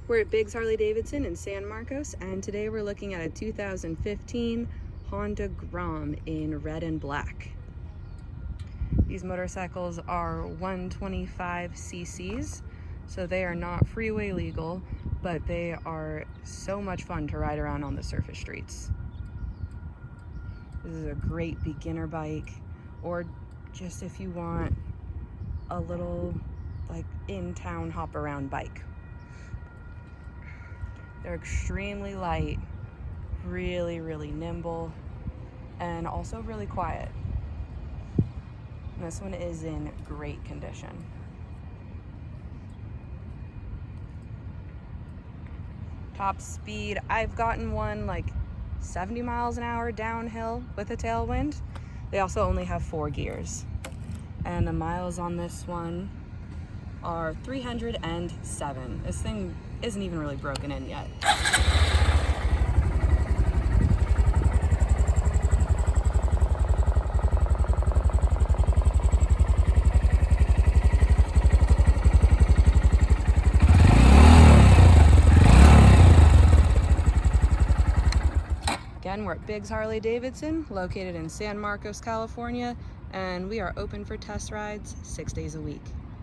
We're at Biggs Harley Davidson in San Marcos, and today we're looking at a 2015 Honda Grom in red and black. These motorcycles are 125 cc's, so they are not freeway legal, but they are so much fun to ride around on the surface streets. This is a great beginner bike, or just if you want a little like in-town hop around bike. They're extremely light, really nimble, and also really quiet. And this one is in great condition. Top speed, I've gotten one like 70 miles an hour downhill with a tailwind. They also only have 4 gears. And the miles on this one are 307. This thing isn't even really broken in yet. Again, we're at Biggs Harley Davidson, located in San Marcos, California, and we are open for test rides 6 days a week.